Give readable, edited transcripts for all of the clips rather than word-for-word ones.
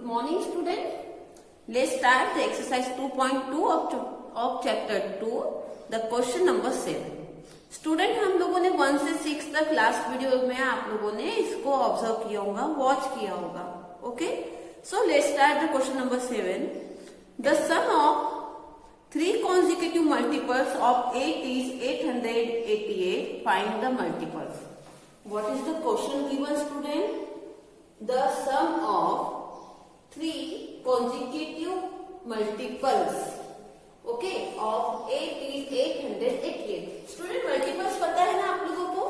Good morning, student. Let's start the exercise 2.2 of chapter 2, the question number 7. Student, हम लोगों ने 1 से 6 तक लास्ट वीडियो में आप लोगों ने इसको ऑब्जर्व किया होगा, वॉच किया होगा. Okay, so let's start the question number 7. The sum of 3 consecutive multiples of 8 is 888. Find the multiples. What is the question given, student? The sum of 3 consecutive multiples, okay, of 8 is 888. Student, multiples पता है ना आप लोगों को?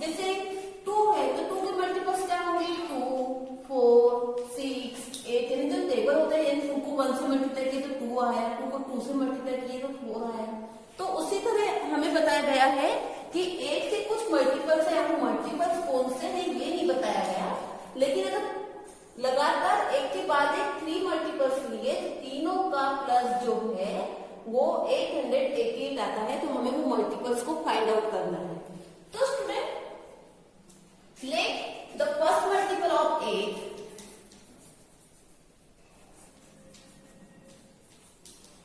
जैसे 2 है तो 2 के मल्टीपल्स क्या होंगे? 2, 4, 6, 8. यानी जो टेबल होता है, यानी 2 को 1 से मल्टीप्लाई किए तो 2 आया, 2 को 2 से मल्टीप्लाई किए तो 4 आया. तो उसी तरह हमें बताया गया है कि 8 के कुछ मल्टीपल्स है. वो मल्टीपल्स कौन से हैं ये नहीं बताया गया, लेकिन अगर लगातार एक के बाद एक 3 मल्टीपल्स लिए तो तीनों का प्लस जो है वो 888 आता है. तो हमें वो मल्टीपल्स को फाइंड आउट करना है. तो student, let the first multiple of 8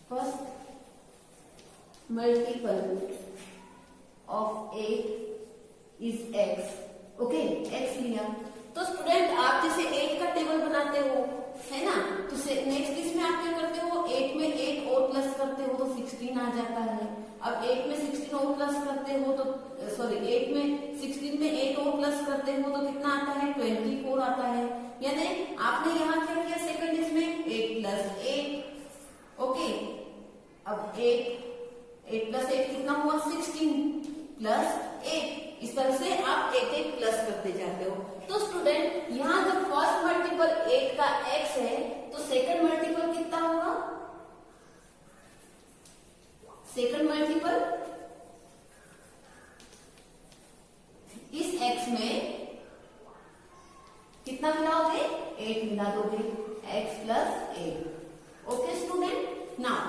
first multiple of 8 is x. Okay, x लिया. तो स्टूडेंट, आप जैसे 8 का टेबल बनाते हो, है ना, तो नेक्स्ट इसमें आप क्या करते हो? 8 में 8 और प्लस करते हो तो 16 आ जाता है. अब 8 में 16 और प्लस करते हो तो 8 में 16 में 8 और प्लस करते हो तो कितना आता है? 24 आता है. यानी आपने यहाँ क्या किया? सेकंड इसमें 8 प्लस 8. ओके, अब 8 प्लस 8 कितना हुआ? 16 प्लस 8. इस तरह से आप 8 प्लस करते जाते हो. तो स्टूडेंट, यहाँ जब फर्स्ट मल्टीपल 8 का x है तो सेकंड मल्टीपल कितना होगा? सेकंड मल्टीपल इस x में कितना मिलाओगे? 8 मिला दोगे. x plus 8. Okay student, now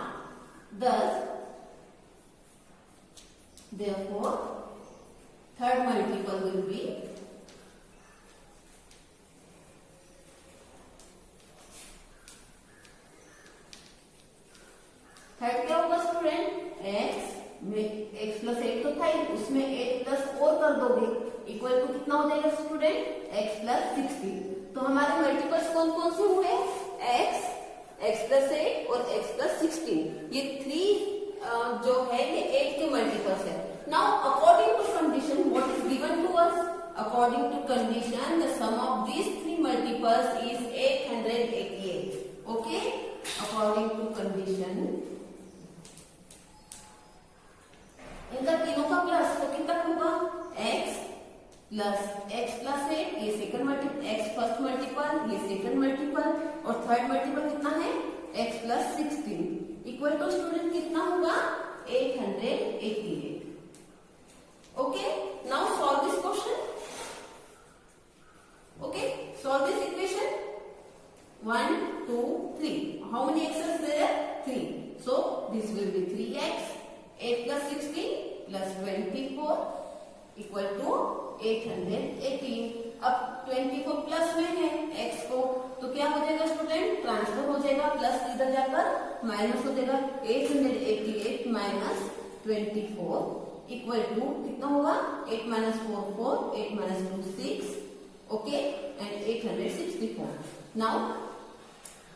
thus therefore third multiple will be third क्या होगा स्टूडेंट? x में x प्लस 8 तो था ही, उसमें 8 प्लस और कर दोगे इक्वल टू कितना हो जाएगा स्टूडेंट? x plus 16. तो हमारे मल्टीपल्स कौन कौन से हुए? x प्लस 8 और x प्लस 16. ये 3 जो है ये 8 के मल्टीपल्स है. Now according to condition what is given to us? According to condition the sum of these 3 multiples is 888. Okay, according to condition इनका तीनों का प्लस तो कितना होगा? x plus 8. ये second multiple, x first multiple, ये second multiple, और third multiple कितना है? x plus 16 equal to student कितना होगा? 888. Okay, now solve this question. Okay, solve this equation. 1, 2, 3. How many x's there? 3. So this will be 3x. 8 plus 16 plus 24 equal to 818. अब 24 plus में है x को, तो क्या हो जाएगा स्टूडेंट? ट्रांसफर हो जाएगा, प्लस इधर जाकर माइनस हो जाएगा. 888 माइनस 24 इक्वल टू कितना होगा? 8 minus 4 4, 8 minus 2 6. Okay, and 864. Now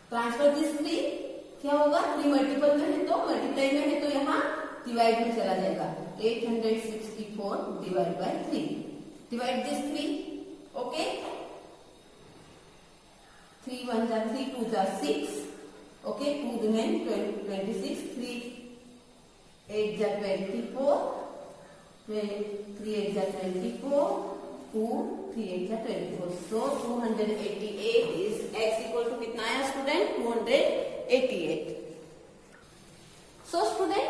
transfer this 3. क्या होगा? 3 मल्टीपल में है तो मल्टीप्लाई में है तो यहाँ डिवाइड में चला जाएगा. 864 divide by 3. Divide this 3. Okay, 3 1 जा 3 2 जा 6. Okay, 2 remain 26. 3 8 जा 24. 3 8 जा 24. 2 3 8 जा 24. So 288 is x equal to कितना आया student? 288. So student,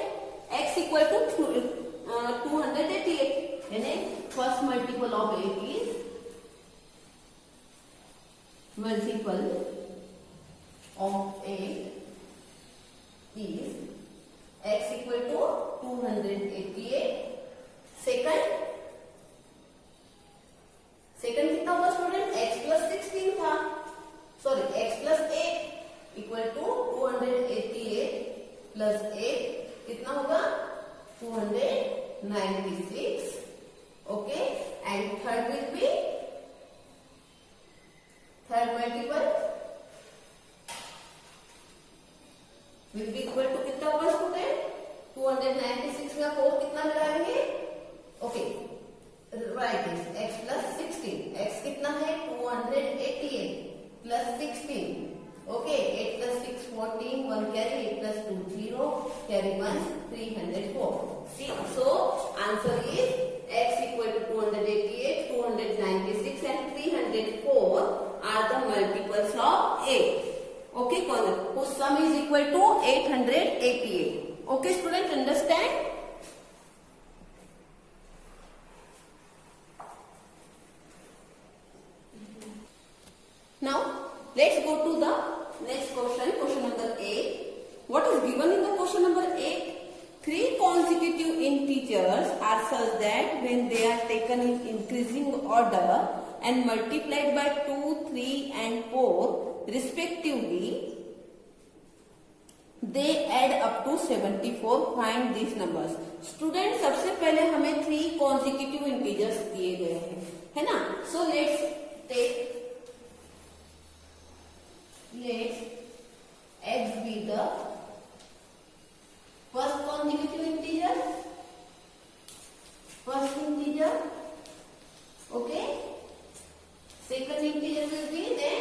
x equal to 288. यानी first multiple of 8 is multiple of 8 is x equal to 288. Second कितना होगा स्टूडेंट? x प्लस 16 था, सॉरी x प्लस 8. प्लस 8 कितना होगा 296. Okay, and third will be third multiple will be equal to कितना होगा student 296 का 4 कितना लगाएंगे. Okay, right is x plus 16. x कितना है 288 plus 16. Okay, 8 plus 6 14, 1 carry, 8 plus 2 0, carry 1 304. See, so answer is x equal to 288, 296 and 304 are the multiples of 8. Okay, whose sum is equal to 888. Okay, students, understand? Now, let's go to the next question, question number 8. What is given in the question number 8? 3 consecutive integers are such that when they are taken in increasing order and multiplied by 2, 3 and 4 respectively, they add up to 74. Find these numbers. Students, सबसे पहले हमें 3 consecutive integers दिए गए हैं, है ना. So let's x be the first consecutive integer. Okay, second integer will be then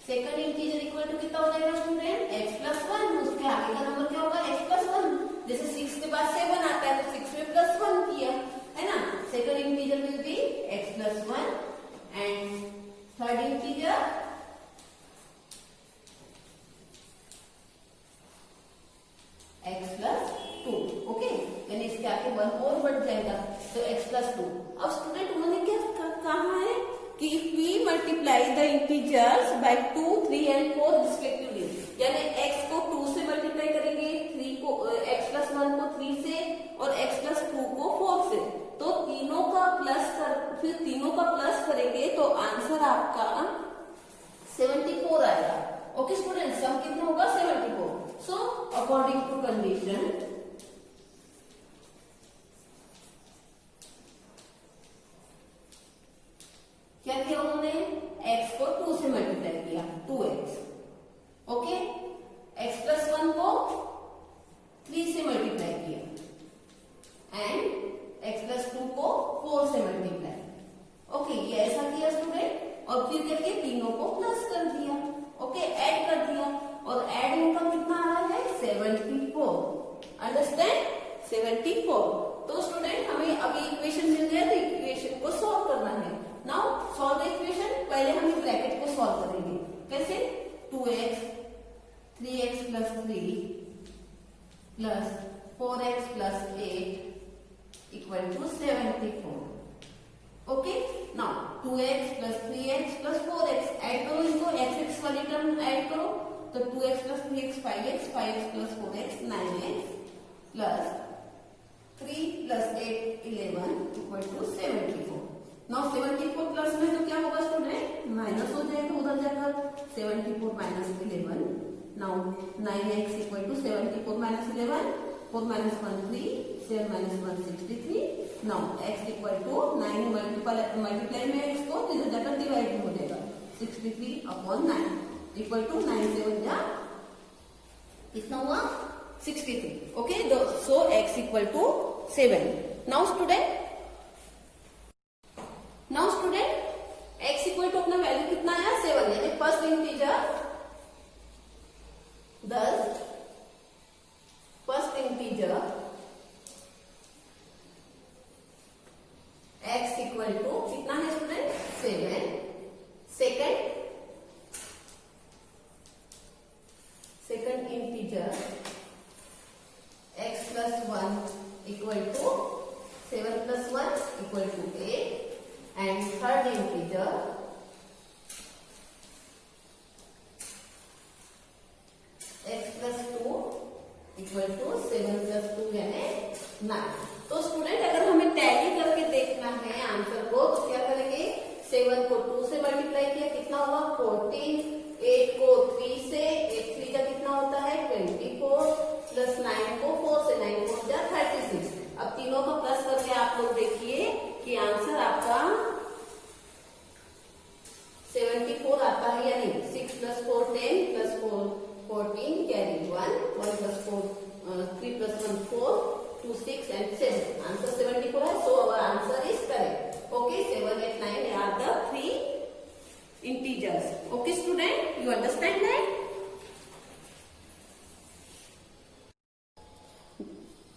second integer equal to कितना हो जाएगा स्टूडेंट x plus 1. उसके आगे का नंबर क्या होगा x plus 1. जैसे 6 के बाद 7 आता है तो 6 में plus 1 किया, है ना. second integer will be x plus 1 and third integer x plus 2. Okay, यानी इसके आगे 1 और बढ़ जाएगा तो x plus 2. अब स्टूडेंट उन्होंने क्या कहा है कि if we multiply the integers by 2, 3 and 4 respectively, यानी x को 2 से मल्टीप्लाई करेंगे, 3 को x plus 1 को 3 से और x plus 2 को 4 से, तो तीनों का प्लस करेंगे तो आंसर आपका 74 आएगा. ओके स्टूडेंट, सम कितना होगा 74. सो अकॉर्डिंग टू कंडीशन क्या किया उन्होंने x को 2 से मल्टीप्लाई किया 2x. ओके, x plus 1 को 3 से मल्टीप्लाई किया एंड x plus 2 को 4 से मल्टीप्लाई. ओके, ये ऐसा किया स्टूडेंट और फिर क्या किया तीनों को प्लस कर दिया. ओके, ऐड कर दिया और ऐड इनका कितना आ रहा है 74. अंडरस्टैंड, 74. तो स्टूडेंट हमें अभी इक्वेशन मिल गया तो इक्वेशन को सॉल्व करना है. Now solve the equation. पहले हम इस ब्रैकेट को सॉल्व करेंगे. कैसे 2x 3x plus 3 plus 4x plus 8 equal to 74. Okay, now 2x plus 3x plus 4x add करो इनको, x वाली टर्म ऐड करो तो 2x plus 3x 5x, 5x plus 4x 9x plus 3 plus 8 11 equal to 74. Now 74 plus में तो क्या होगा student minus हो जाएगा उधर जाकर 74 minus 11. Now 9x equal to 74 minus 11, 4 minus 1 3, 7 minus 1 63. Now x equal to 9 multiply में x को इधर जाकर डिवाइड हो जाएगा 63 upon 9 equal to 9 7 जा कितना हुआ 63. Okay, so x equal to 7. Now student x equal to अपना वैल्यू कितना आया 7, यानी first integer 10. First integer x equal to कितना है student 7. Second integer x plus 1 equal to 7 plus 1 equal to 8. And third integer x plus 2 equal to 7 plus 2 यानी 9. तो student अगर हमें टैली करके देखना है आंसर को तो क्या करेंगे 7 को 2 से मल्टीप्लाई किया कितना हुआ 14, 8 को 3 से, 8 3 का कितना होता है 24 प्लस 9 को 4 से, 9 4 जा 36। अब तीनों को प्लस करके आप लोग देखिए कि आंसर आपका 74 आता है या नहीं। 6 plus 4 10 plus 4 14 carry 1 1 plus 4 3 plus 1 4 2 6 and 7 answer 74 है। So our answer is correct. Okay 7 8 9 are the 3 integers. Okay student, you understand that?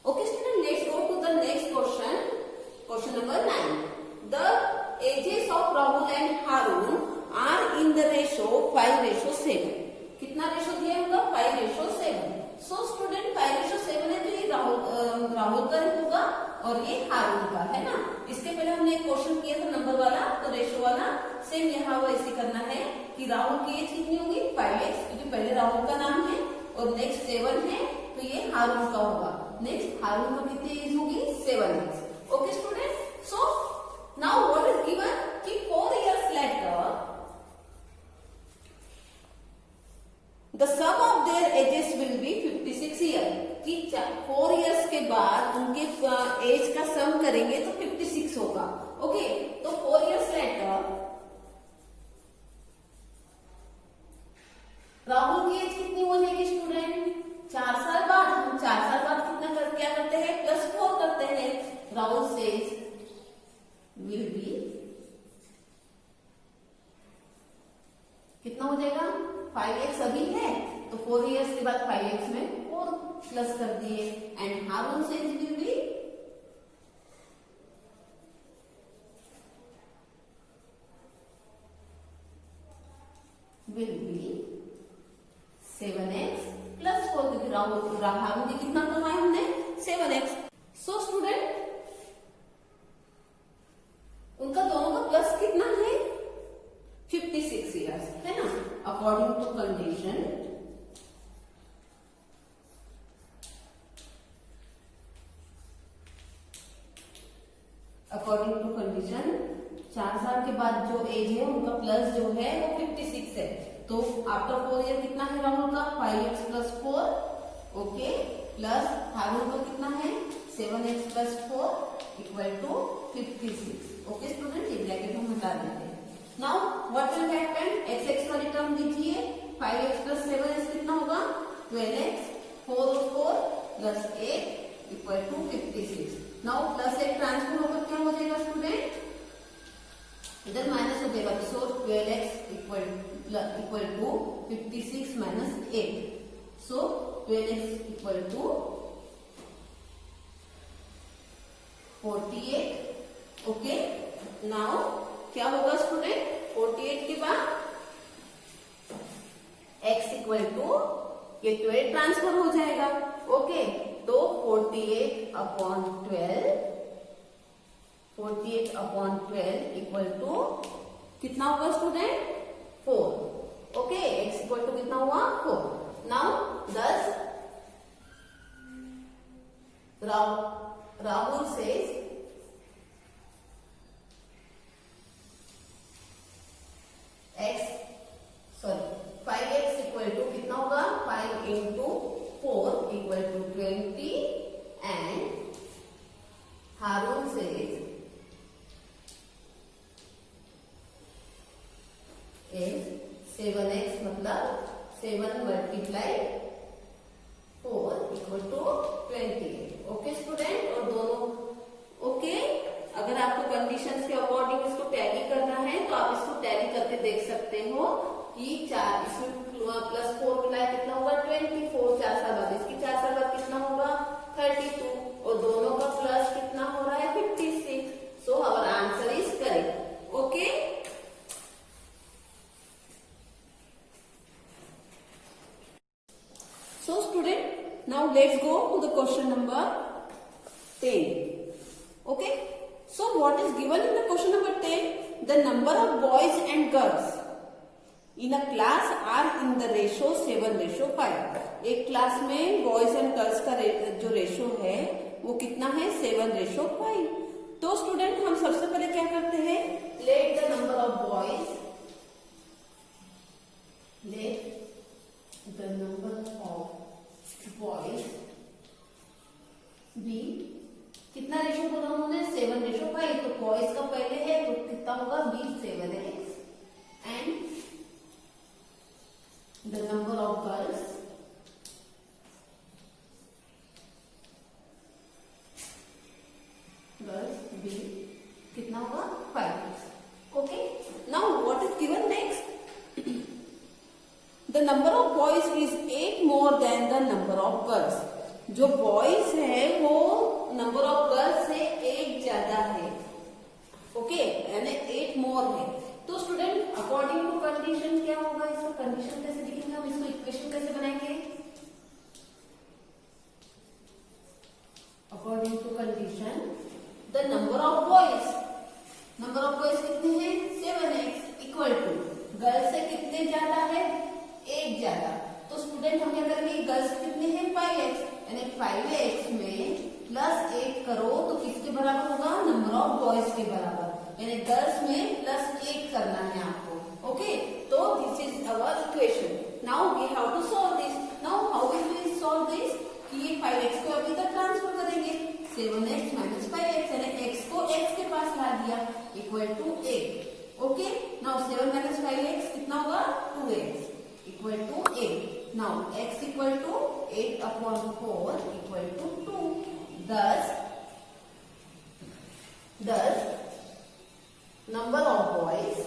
Okay student, let's go to the next question. Question number 9. The ages of Rahul and Harun are in the ratio 5:7. कितना ratio दिया है उनका 5:7. So student 5:7 है तो ये राहुल का होगा और ये हारून का है ना। इसके पहले हमने एक क्वेश्चन किया था नंबर वाला, तो रेशो वाला सेम यहाँ वैसे करना है कि राहुल की एज कितनी होगी 5x, क्योंकि पहले राहुल का नाम है और नेक्स्ट 7 है तो ये हारून का होगा। नेक्स्ट हारून का कितनी एज होगी 7x। Okay student, so now what is given कि 4 years later the sum of their ages will be 56 years। कि 4 years के बाद उनके एज का सम करेंगे तो 56 होगा। ओके, तो 4 years later राहुल की एज कितनी हो जाएगी स्टूडेंट 4 साल बाद। हम 4 साल बाद कितना क्या करते हैं +4 करते हैं। राहुल सेज विल बी कितना हो जाएगा 5x अभी है तो 4 years के बाद 5x में 4 प्लस कर दिए। And Haroon says will be will be 7x plus 4, क्योंकि हारून की कितना कमाया हमने 7x। सो स्टूडेंट उनका दोनों का प्लस कितना है 56 years है ना। According to condition according to condition 4 साल के बाद जो एज है उनका प्लस जो है वो 56 है। तो आफ्टर 4 year कितना है राहुल का 5x plus 4 ओके, प्लस हारून का कितना है 7x plus 4 equal to 56। Okay student, ये ब्रैकेट हम हटा देते हैं। Now what will happen, x वाली टर्म लीजिए 5x plus 7x कितना होगा 12x 4 और 4 plus 8 equal to 56। Now plus 8 transfer होकर क्या हो जाएगा स्टूडेंट, इधर माइनस हो जाएगा। So 12x equal to 56 minus 8। So 12x equal to 48। Okay, now क्या होगा स्टूडेंट 48 के बाद x इक्वल टू ये 12 ट्रांसफर हो जाएगा। ओके, तो 48/12 इक्वल टू कितना होगा student 4। Okay, x equal to कितना हुआ 4। Now 10 Rahul says x 5x equal to कितना होगा 5 into 4 equal to 20 and Haroon says is 7x मतलब 7 multiply 4 equal to 28। Okay student, और दोनों ओके अगर आपको कंडीशंस के अकॉर्डिंग इसको टैली करना है तो आप इसको टैली करके देख सकते हो कि 4 इसमें प्लस 4 मिलाए कितना होगा 24 4 साल बाद, इसकी 4 साल बाद कितना होगा 32 और दोनों का प्लस कितना हो रहा है 56। So our answer is correct. Okay, so student now let's go to the question number 10. Okay, so what is given in the question number 10, the number of boys and girls in a class are in the ratio 7:5। एक class में boys and girls का जो ratio है वो कितना है 7:5। तो student हम सबसे पहले क्या करते हैं, let the number of boys what is given next? The number of boys is 8 more than the number of girls. जो बॉयज है वो नंबर ऑफ गर्ल्स से 8 ज्यादा है. ओके, यानी 8 मोर है. तो स्टूडेंट अकॉर्डिंग टू कंडीशन क्या होगा? इसका कंडीशन कैसे दिखेगा? हम इसको इक्वेशन कैसे बनाएंगे? According to condition the number of boys कितने हैं? 7x इक्वल टू गर्ल्स से कितने ज्यादा है? 8 ज्यादा. तो स्टूडेंट हम क्या करेंगे? गर्ल्स कितने हैं? 5x, यानी 5x में प्लस 8 करो तो किसके बराबर होगा? नंबर ऑफ बॉयज के बराबर. यानी गर्ल्स में प्लस 8 करना है आपको. ओके, तो this is our equation. Now we have to solve this. Now how will we solve this? कि ये 5x को अभी तक ट्रांसफर करेंगे. 7x माइनस 5x, यानी x को x के पास ला दिया equal to 8. Okay, now 7 minus 5x कितना होगा? 2x equal to 8. Now x equal to 8 upon 4 equal to 2. Thus number of boys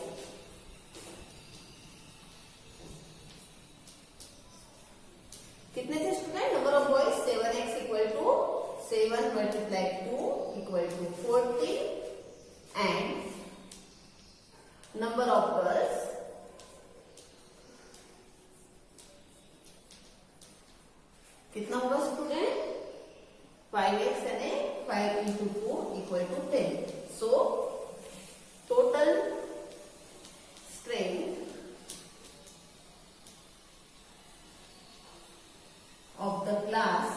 कितने थे student? Number of boys 7x equal to 7 multiply 2 equal to 40 and number of girls कितना होगा student? 5x यानी 5 into 2 equal to 10. So total strength of the class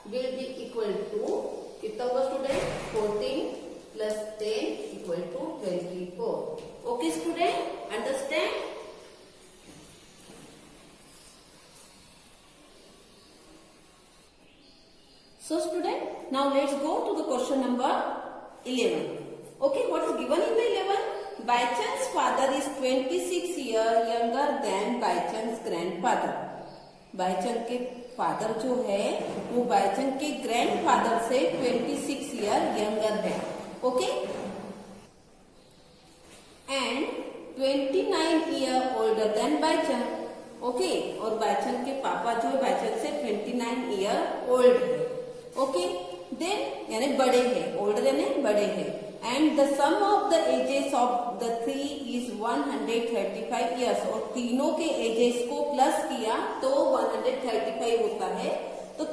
will be equal to कितना होगा student? 14 plus 10 equal to 24. Okay student, understand? So student, now let's go to the question number 11. Okay, what is given in the 11? Baichan's father is 26 years younger than Baichan's grandfather. बाईचंद के father जो है वो बाईचंद के grandfather से 26 year younger है. Okay, and 29 year older than Baichand. Okay, और बाईचंद के पापा जो है बाईचंद से 29 ईयर ओल्ड है. ओके, देन यानी बड़े हैं, ओल्डर यानी बड़े हैं. And the sum of the ages of the three is 135 years. और तीनों के एजेस को प्लस किया तो 135 होता है. तो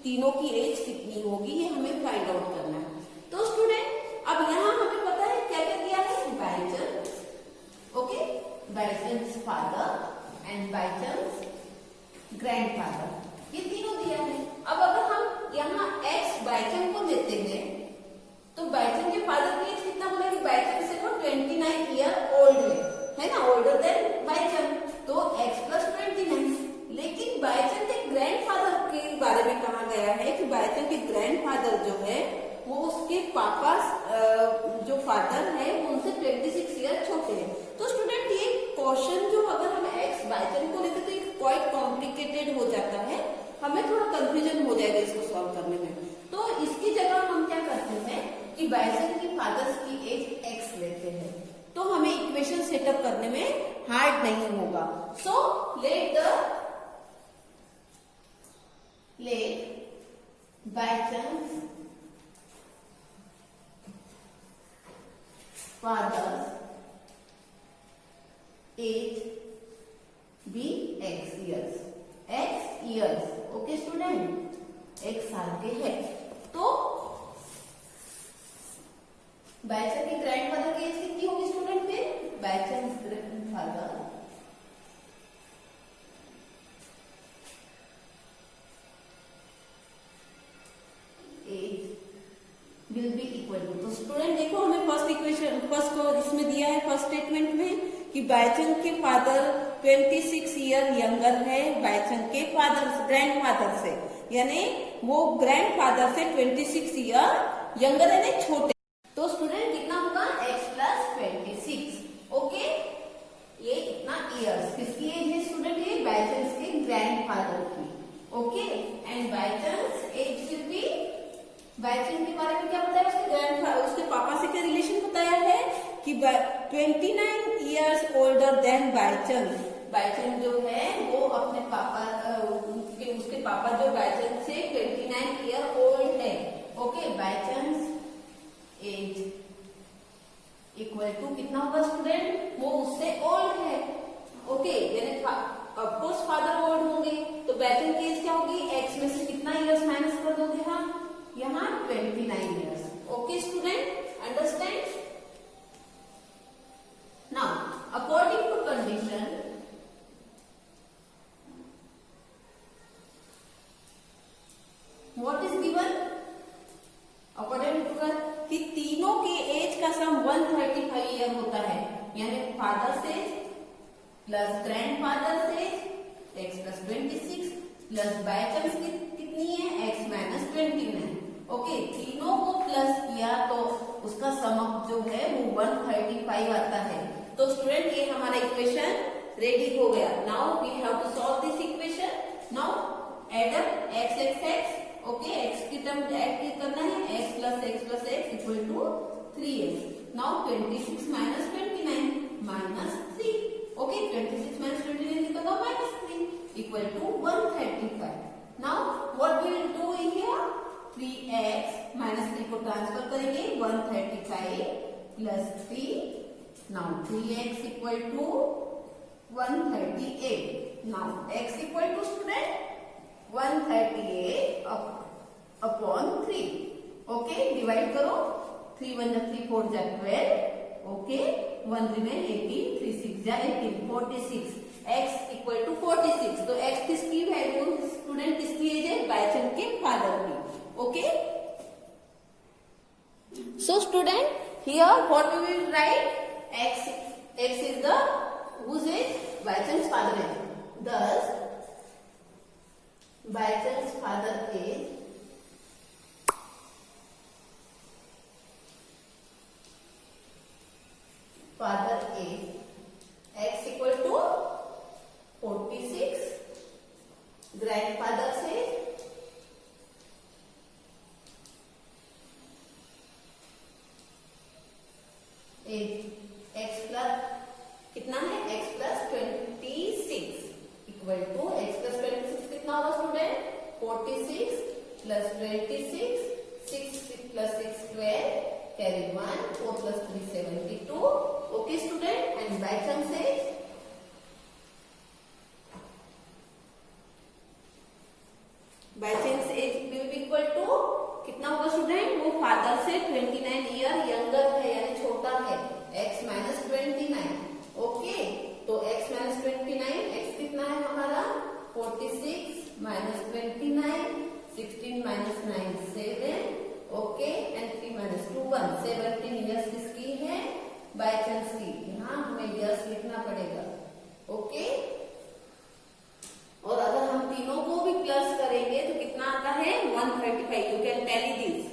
तीनों की एज कितनी होगी ये हमें फाइंड आउट करना है. तो स्टूडेंट अब यहाँ हमें पता है क्या क्या दिया है? बाईचंद, ओके, बाईचंद फादर एंड बाईचंद ग्रैंडफादर, ये तीनों दिया है. अब अगर हम यहाँ x बाईचंद को लेते हैं तो बाईचंद के फादर की एज कितना बोला? बाईचंद से वो 29 ईयर ओल्ड है ना, ओल्डर देन बाईचंद. तो x प्लस 29. लेकिन बाईचंद के ग्रैंडफादर के बारे में कहा गया है कि बाईचंद के ग्रैंडफादर जो है वो उसके पापा जो फादर है वो उनसे 26 ईयर छोटे हैं. तो स्टूडेंट ये क्वेश्चन जो अगर हम x बाईचंद को लेते तो ये क्वाइट कॉम्प्लिकेटेड हो जाता है, हमें थोड़ा कंफ्यूजन हो जाएगा इसको सॉल्व करने में. तो इसकी जगह हम क्या करते हैं कि बाईचंद की फादर्स की एज x लेते हैं, तो हमें इक्वेशन सेटअप करने में हार्ड नहीं होगा. So let Baichand father's age be x years. x years. Okay student, एक साल के हैं. तो बाईचंद के ग्रैंडफादर की एज कितनी होगी स्टूडेंट? फिर Baichand grandfather age will be equal to. तो स्टूडेंट देखो हमें फर्स्ट को इसमें दिया है फर्स्ट स्टेटमेंट में कि बाईचंद के फादर 26 ईयर यंगर है बाईचंद के फादर ग्रैंडफादर से, यानी वो ग्रैंडफादर से 26 ईयर यंगर यानी छोटे. तो स्टूडेंट कितना होगा? x plus 26. ओके, ये इतना ईयर्स किसकी एज है स्टूडेंट? ये बाईचंद के ग्रैंडफादर की. Okay, and Baichand age will be, Baichand के बारे में क्या बताया? उसके 29 years older than बायचंद। बायचंद जो है वो अपने पापा उसके पापा जो बायचंद से 29 ईयर ओल्ड है। ओके, बायचंद एज इक्वल टू कितना होगा स्टूडेंट, वो उससे ओल्ड है। ओके, यानी ऑफकोर्स फादर ओल्ड होंगे, तो बायचंद की एज क्या होगी, एक्स में से कितना ईयर्स माइनस कर दोगे हम, यहाँ 29 years. Okay student, understand? Now according to condition, what is given according to कि तीनों के एज का सम 135 ईयर होता है, यानी फादर से प्लस ग्रैंडफादर से एक्स प्लस 26 प्लस बायचंद कितनी है, एक्स माइनस 29। ओके, तीनों को प्लस किया तो उसका सम अप जो है वो 135 आता है। तो स्टूडेंट ये हमारा इक्वेशन रेडी हो गया। Now we have to solve this equation. Now add up x x x. Okay, x की टर्म ऐड करना है, x plus x equal to 3x। Now 26 minus 29 minus 3। Okay, 26 minus 29 निकलेगा minus 3 equal to 135। Now what we will do in here, 3x minus 3 को transfer करेंगे, 135 plus 3। Now 3x equal to 138। Now x equal to student 138 upon 3। Okay, divide करो, 3 1 जा 3 4 जा 12। Okay, 1 remain 18, 3 6 जा 18, 46। x equal to 46। तो x किसकी value student, किसकी as है, बायचंद के फादर की। Okay, so student here what we will write, x is the whose age, Baichand father age. Thus Baichand father age x equal to 46, grandfather से x plus कितना है, x plus 26 equal to x plus 26 कितना होगा student, 46 plus 26, 6 plus 6 12, carry 1, 4 plus 3 72। Okay student, and Baichand से Baichand age will be equal to कितना होगा student, वो father से 29 ईयर यंगर है, यानी छोटा है, x माइनस 29। ओके, तो x माइनस 29, x कितना है हमारा 46 minus 29, 16 minus 9 7। Okay, and 3 minus 2 1, 17 years किसकी है, बायचंद की। यहाँ हमें ईयर्स लिखना पड़ेगा। ओके, और अगर हम तीनों को भी प्लस करेंगे तो कितना आता है, 135। You can tally this.